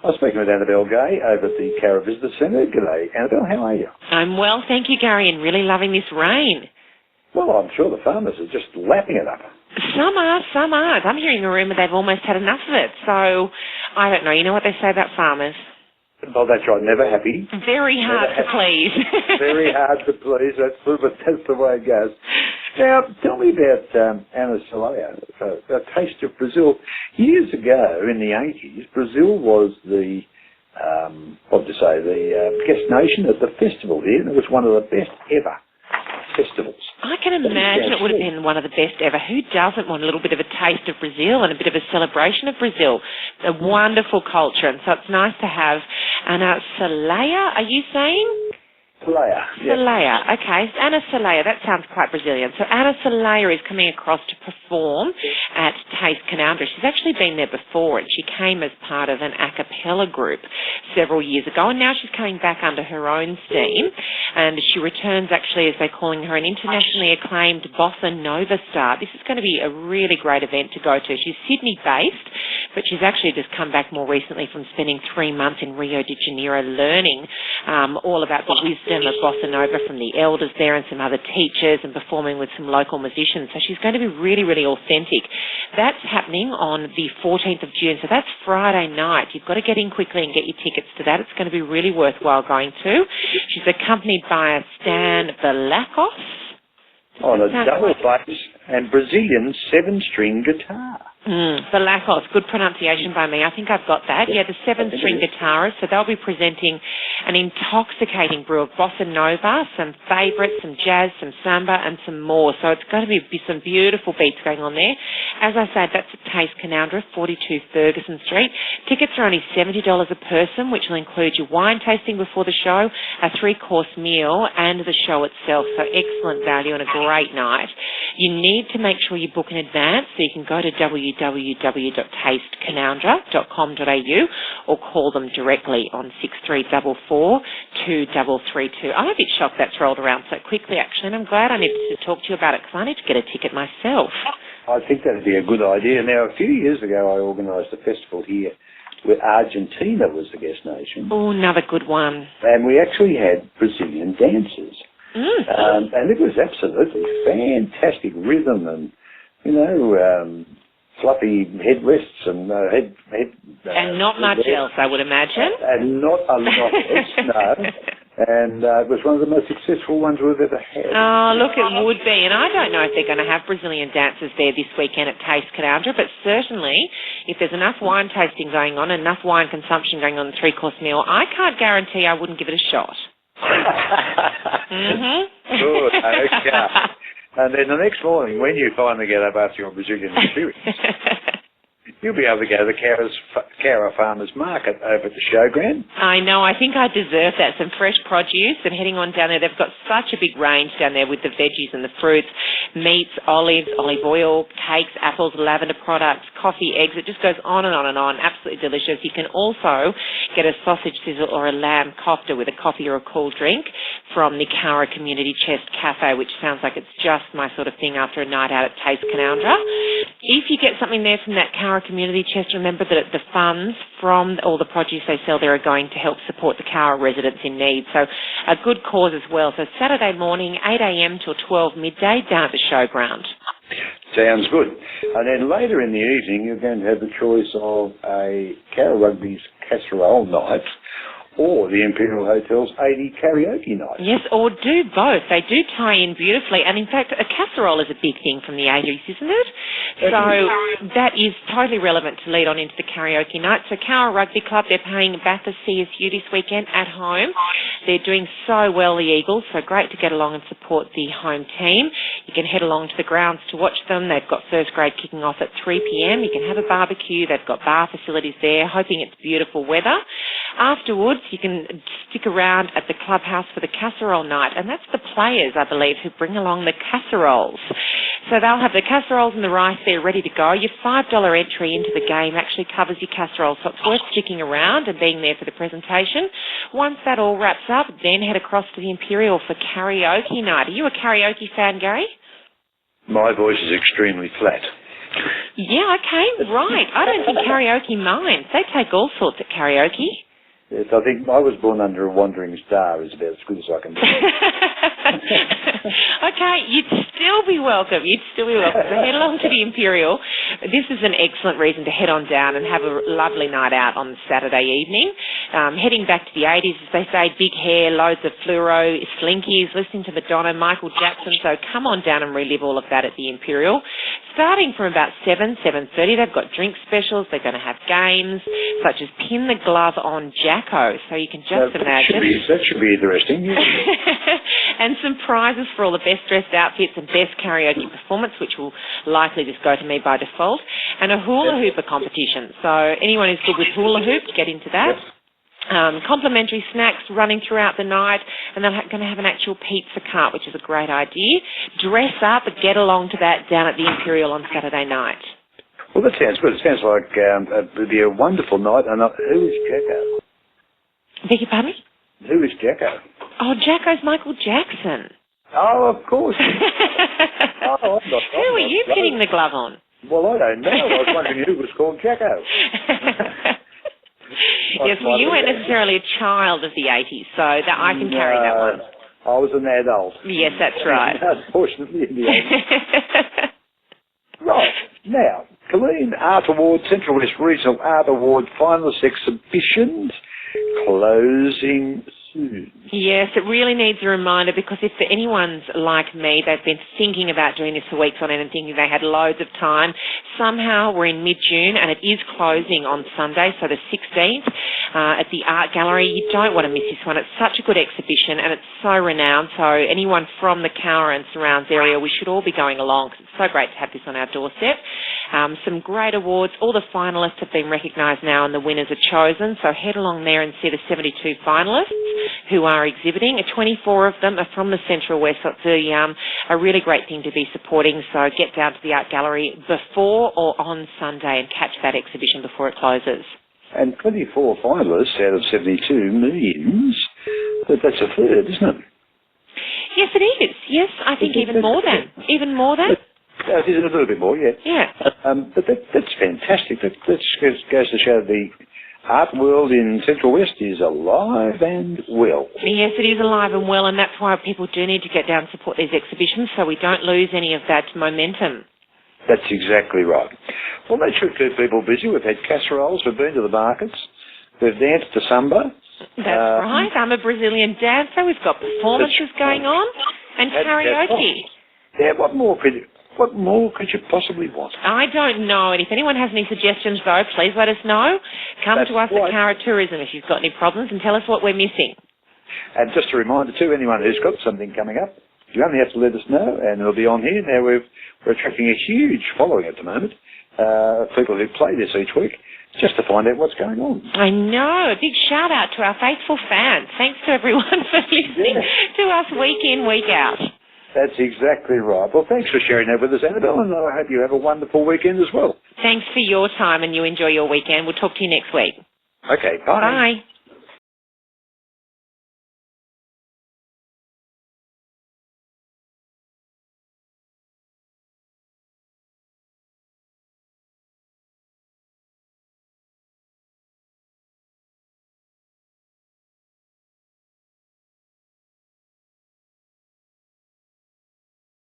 I was speaking with Annabelle Gay over at the Cowra Visitor Centre. G'day, Annabelle. How are you? I'm well, thank you, Gary, and really loving this rain. Well, I'm sure the farmers are just lapping it up. Some are, some aren't. I'm hearing a rumour they've almost had enough of it. So, I don't know. You know what they say about farmers? Well, that's right. Never happy. Very hard to please. Very hard to please. That's the way it goes. Now, tell me about Ana Soleil, a taste of Brazil. Years ago, in the 80s, Brazil was the guest nation at the festival here, and it was one of the best ever festivals. I can imagine it would have been one of the best ever. Who doesn't want a little bit of a taste of Brazil and a bit of a celebration of Brazil? A wonderful culture, and so it's nice to have Ana Soleil, are you saying? Soleil. Soleil, okay. Ana Soleil, that sounds quite Brazilian. So Ana Soleil is coming across to perform at Taste Canaldra. She's actually been there before, and she came as part of an a cappella group several years ago, and now she's coming back under her own steam, and she returns actually, as they're calling her, an internationally acclaimed bossa nova star. This is going to be a really great event to go to. She's Sydney-based, but she's actually just come back more recently from spending 3 months in Rio de Janeiro learning all about the wisdom of bossa nova from the elders there and some other teachers, and performing with some local musicians. So she's going to be really, really authentic. That's happening on the 14th of June, so that's Friday night. You've got to get in quickly and get your tickets to that. It's going to be really worthwhile going to. She's accompanied by Stan Velakos. On a double bass and Brazilian 7-string guitar. Velakos, good pronunciation by me. I think I've got that. Yeah, the 7-string guitarist. So they'll be presenting an intoxicating brew of bossa nova, some favourites, some jazz, some samba, and some more. So it's going to be some beautiful beats going on there. As I said, that's at Taste Canaldra, 42 Ferguson Street. Tickets are only $70 a person, which will include your wine tasting before the show, a 3-course meal, and the show itself. So excellent value and a great night. You need to make sure you book in advance, so you can go to www.tastecanaldra.com.au or call them directly on 6344 2332. I'm a bit shocked that's rolled around so quickly, actually, and I'm glad I needed to talk to you about it because I need to get a ticket myself. I think that would be a good idea. Now, a few years ago, I organised a festival here where Argentina was the guest nation. Oh, another good one. And we actually had Brazilian dancers. And it was absolutely fantastic rhythm and, fluffy headrests and and not much else, I would imagine. And not a lot else, no. And it was one of the most successful ones we've ever had. Oh, look, it would be. And I don't know if they're going to have Brazilian dancers there this weekend at Taste Canaldra, but certainly if there's enough wine tasting going on, enough wine consumption going on the 3-course meal, I can't guarantee I wouldn't give it a shot. Good, okay. And then the next morning, when you finally get up after your Brazilian experience, you'll be able to go to the Cowra Farmers Market over at the showground. I know. I think I deserve that. Some fresh produce and heading on down there. They've got such a big range down there with the veggies and the fruits, meats, olives, olive oil, cakes, apples, lavender products, coffee, eggs. It just goes on and on and on. Absolutely delicious. You can also get a sausage sizzle or a lamb kofta with a coffee or a cool drink from the Cowra Community Chest Cafe, which sounds like it's just my sort of thing after a night out at Taste Canaldra. If you get something there from that Cowra Community Chest, remember that the funds from all the produce they sell there are going to help support the Cowra residents in need. So a good cause as well. So Saturday morning, 8 a.m. till 12 midday down at the showground. Sounds good. And then later in the evening, you're going to have the choice of a Cowra Rugby's casserole night or the Imperial Hotel's 80 karaoke night. Yes, or do both. They do tie in beautifully. And in fact, a casserole is a big thing from the 80s, isn't it? So that is totally relevant to lead on into the karaoke night. So Cowra Rugby Club, they're playing Bathurst CSU this weekend at home. They're doing so well, the Eagles, so great to get along and support the home team. You can head along to the grounds to watch them. They've got first grade kicking off at 3 p.m. You can have a barbecue. They've got bar facilities there, hoping it's beautiful weather. Afterwards, you can stick around at the clubhouse for the casserole night, and that's the players, I believe, who bring along the casseroles. So they'll have the casseroles and the rice there ready to go. Your $5 entry into the game actually covers your casserole, so it's worth sticking around and being there for the presentation. Once that all wraps up, then head across to the Imperial for karaoke night. Are you a karaoke fan, Gary? My voice is extremely flat. Yeah, okay, right. I don't think karaoke minds. They take all sorts at karaoke. Yes, I think I was born under a wandering star is about as good as I can do. Okay, you'd still be welcome. So head along to the Imperial. This is an excellent reason to head on down and have a lovely night out on Saturday evening. Heading back to the 80s, as they say, big hair, loads of fluoro, slinkies, listening to Madonna, Michael Jackson. So come on down and relive all of that at the Imperial. Starting from about 7:30, they've got drink specials. They're going to have games such as Pin the Glove on Jacko. So you can just imagine. That should be interesting. Yeah. And some prizes for all the best dressed outfits and best karaoke performance, which will likely just go to me by default, and a hula hooper competition. So anyone who's good with hula hoop, get into that. Yep. Complimentary snacks running throughout the night, and they're going to have an actual pizza cart, which is a great idea. Dress up and get along to that down at the Imperial on Saturday night. Well, that sounds good. It sounds like it would be a wonderful night. And who is Jacko? Beg your pardon me? Who is Jacko? Oh, Jacko's Michael Jackson. Oh, of course. Who are you pinning the glove on? Well, I don't know. I was wondering who was called Jacko. Yes, well, you weren't necessarily a child of the 80s, so that I can carry that one. I was an adult. Yes, that's right. Unfortunately, in the 80s. Right. Now, Colleen Art Award, Central West Regional Art Award finalist exhibitions closing soon. Yes, it really needs a reminder, because if anyone's like me, they've been thinking about doing this for weeks on end and thinking they had loads of time. Somehow we're in mid-June and it is closing on Sunday, so the 16th, at the Art Gallery. You don't want to miss this one. It's such a good exhibition and it's so renowned. So anyone from the Cowra and surrounds area, we should all be going along, because it's so great to have this on our doorstep. Some great awards. All the finalists have been recognised now and the winners are chosen. So head along there and see the 72 finalists who are exhibiting. 24 of them are from the Central West. So it's a really great thing to be supporting. So get down to the Art Gallery before or on Sunday and catch that exhibition before it closes. And 24 finalists out of 72 means that that's a third, isn't it? Yes, it is. Yes, I think even more than. Even more than? It is a little bit more, yeah. Yeah. But that's fantastic. That goes to show the art world in Central West is alive and well. Yes, it is alive and well, and that's why people do need to get down and support these exhibitions so we don't lose any of that momentum. That's exactly right. Well, that should keep people busy. We've had casseroles, we've been to the markets, we've danced to samba. That's right. I'm a Brazilian dancer. We've got performances going on and karaoke. Yeah, what more could you possibly want? I don't know. And if anyone has any suggestions, though, please let us know. Come to us at Cowra Tourism if you've got any problems and tell us what we're missing. And just a reminder too, anyone who's got something coming up, you only have to let us know and it'll be on here. Now we're attracting a huge following at the moment, people who play this each week, just to find out what's going on. I know. A big shout out to our faithful fans. Thanks to everyone for listening to us week in, week out. That's exactly right. Well, thanks for sharing that with us, Annabelle, and I hope you have a wonderful weekend as well. Thanks for your time and you enjoy your weekend. We'll talk to you next week. Okay, bye. Bye.